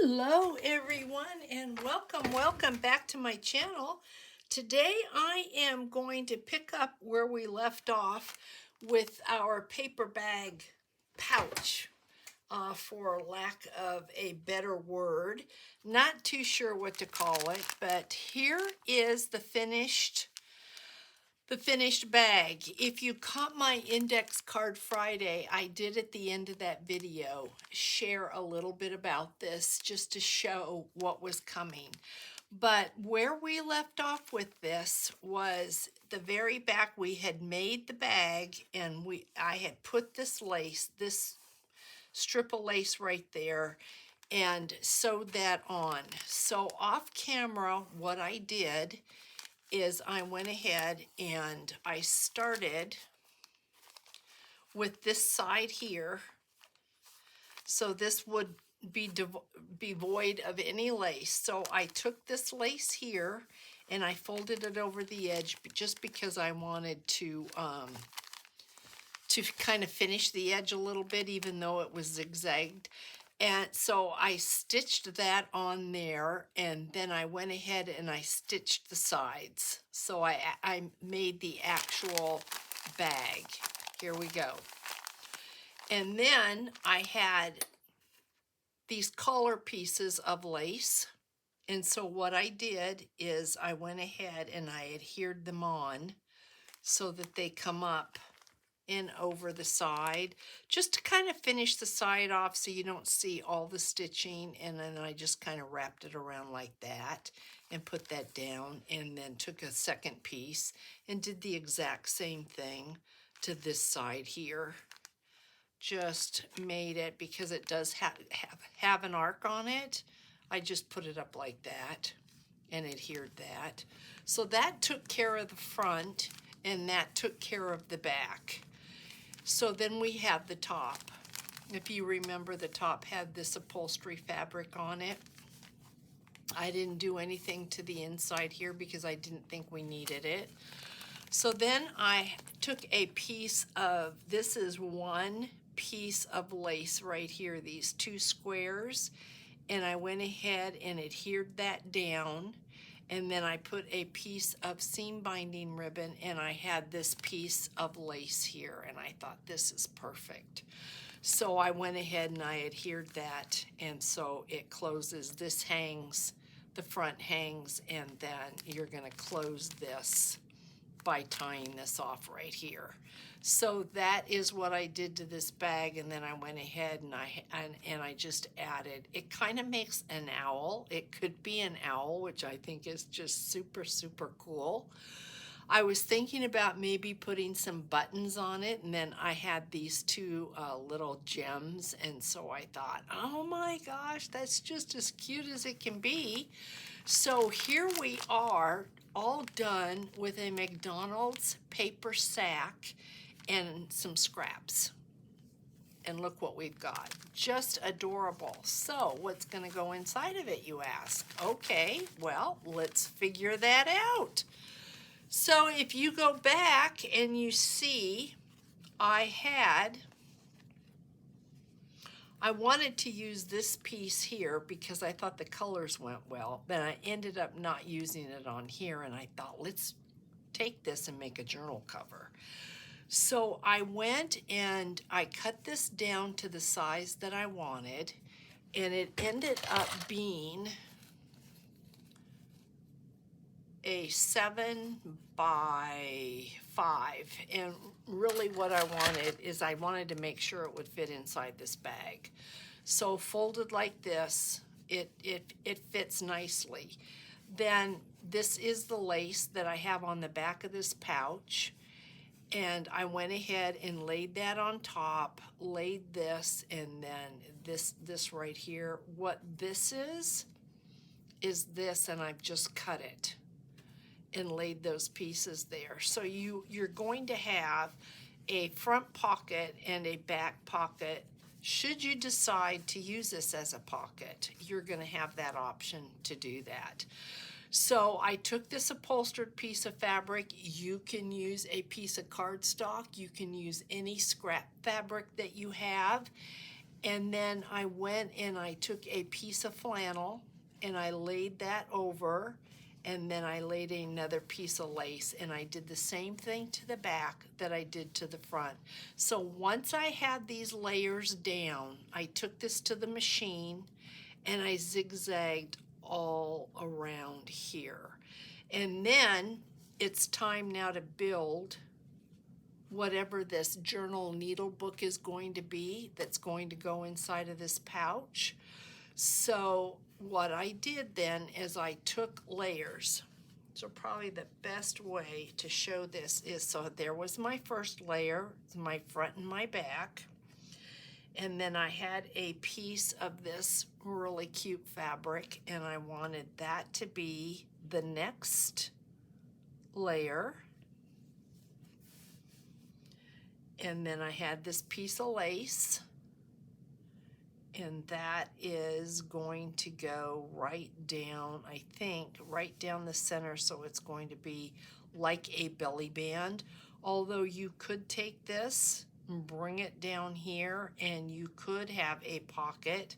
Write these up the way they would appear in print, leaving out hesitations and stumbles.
Hello everyone and welcome back to my channel. Today I am going to pick up where we left off with our paper bag pouch, for lack of a better word. Not too sure what to call it, but here is the finished bag. If you caught my index card Friday, I did at the end of that video share a little bit about this just to show what was coming. But where we left off with this was the very back. We had made the bag and I had put this strip of lace right there and sewed that on. So off camera, what I did is I went ahead and I started with this side here. So this would be void of any lace. So I took this lace here and I folded it over the edge just because I wanted to kind of finish the edge a little bit, even though it was zigzagged. And so I stitched that on there, and then I went ahead and I stitched the sides. So I made the actual bag. Here we go. And then I had these collar pieces of lace. And so what I did is I went ahead and I adhered them on so that they come up in over the side, just to kind of finish the side off so you don't see all the stitching. And then I just kind of wrapped it around like that and put that down, and then took a second piece and did the exact same thing to this side here. Just made it, because it does have an arc on it, I just put it up like that and adhered that. So that took care of the front and that took care of the back. So then we have the top. If you remember, the top had this upholstery fabric on it. I didn't do anything to the inside here because I didn't think we needed it. So then I took a piece of, this is one piece of lace right here, these two squares, and I went ahead and adhered that down. And then I put a piece of seam binding ribbon, and I had this piece of lace here, and I thought this is perfect. So I went ahead and I adhered that, and so it closes. This hangs, the front hangs, and then you're going to close this by tying this off right here. So that is what I did to this bag, and then I went ahead and I just added, it kind of makes an owl. It could be an owl, which I think is just super, super cool. I was thinking about maybe putting some buttons on it, and then I had these two little gems, and so I thought, oh my gosh, that's just as cute as it can be. So here we are, all done with a McDonald's paper sack and some scraps. And look what we've got. Just adorable. So what's going to go inside of it, you ask? Okay, well, let's figure that out. So if you go back and you see, I wanted to use this piece here because I thought the colors went well, but I ended up not using it on here, and I thought, let's take this and make a journal cover. So I went and I cut this down to the size that I wanted, and it ended up being a 7 by 5. And really what I wanted is I wanted to make sure it would fit inside this bag. So folded like this, it fits nicely. Then this is the lace that I have on the back of this pouch. And I went ahead and laid that on top, laid this, and then this right here. What this is this, and I've just cut it and laid those pieces there. So you're going to have a front pocket and a back pocket. Should you decide to use this as a pocket, you're going to have that option to do that. So I took this upholstered piece of fabric. You can use a piece of cardstock. You can use any scrap fabric that you have. And then I went and I took a piece of flannel and I laid that over, and then I laid another piece of lace, and I did the same thing to the back that I did to the front. So once I had these layers down, I took this to the machine and I zigzagged all around here. And then it's time now to build whatever this journal needle book is going to be that's going to go inside of this pouch. So what I did then is I took layers. So probably the best way to show this is, so there was my first layer, my front and my back. And then I had a piece of this really cute fabric, and I wanted that to be the next layer. And then I had this piece of lace, and that is going to go right down, I think, right down the center, so it's going to be like a belly band. Although you could take this and bring it down here, and you could have a pocket.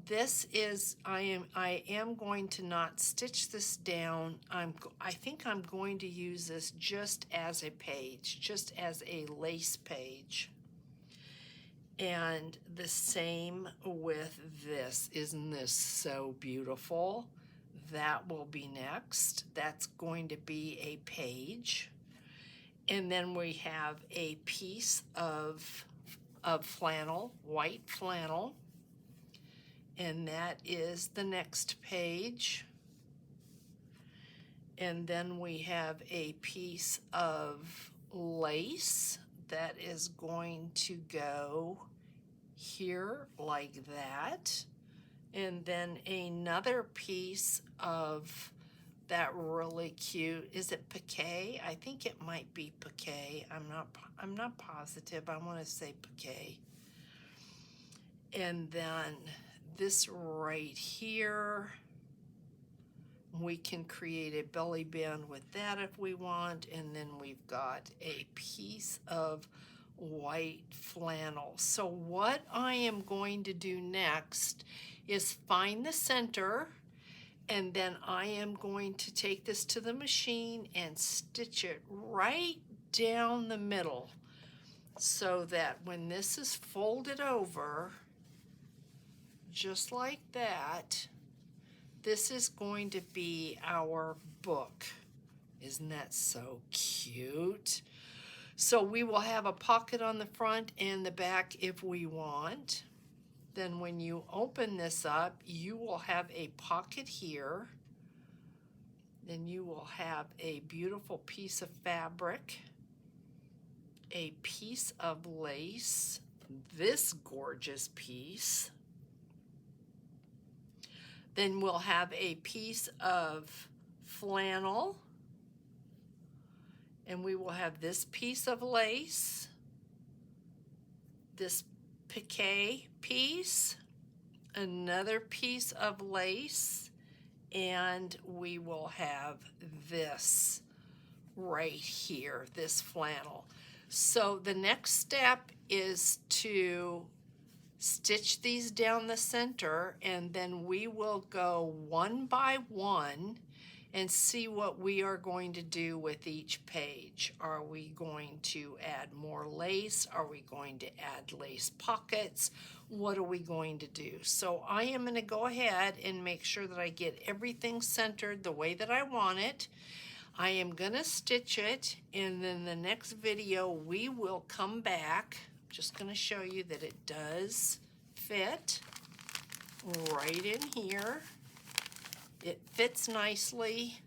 This is, I am going to not stitch this down. I think I'm going to use this just as a page, just as a lace page. And the same with this. Isn't this so beautiful? That will be next. That's going to be a page. And then we have a piece of flannel, white flannel. And that is the next page. And then we have a piece of lace that is going to go here like that. And then another piece of that really cute, is it piqué? I think it might be piqué. I'm not positive. I want to say piqué. And then this right here, we can create a belly band with that if we want. And then we've got a piece of white flannel. So what I am going to do next is find the center, and then I am going to take this to the machine and stitch it right down the middle, so that when this is folded over, just like that, this is going to be our book. Isn't that so cute? So we will have a pocket on the front and the back if we want. Then when you open this up, you will have a pocket here. Then you will have a beautiful piece of fabric, a piece of lace, this gorgeous piece. Then we'll have a piece of flannel, and we will have this piece of lace, this piqué piece, another piece of lace, and we will have this right here, this flannel. So the next step is to stitch these down the center, and then we will go one by one and see what we are going to do with each page. Are we going to add more lace? Are we going to add lace pockets? What are we going to do? So I am going to go ahead and make sure that I get everything centered the way that I want it. I am going to stitch it, and then the next video we will come back. I'm just going to show you that it does fit right in here. It fits nicely.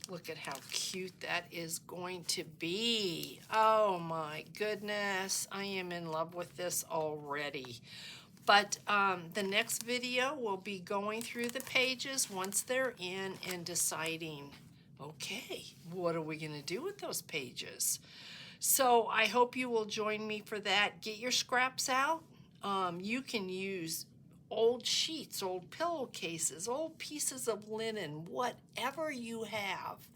Look at how cute that is going to be. Oh my goodness, I am in love with this already. But the next video will be going through the pages once they're in and deciding, okay, what are we gonna do with those pages? So I hope you will join me for that. Get your scraps out. You can use old sheets, old pillowcases, old pieces of linen, whatever you have.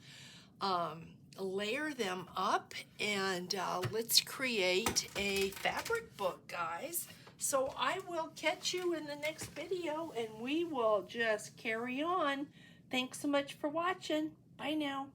Layer them up, and let's create a fabric book, guys. So I will catch you in the next video and we will just carry on. Thanks so much for watching. Bye now.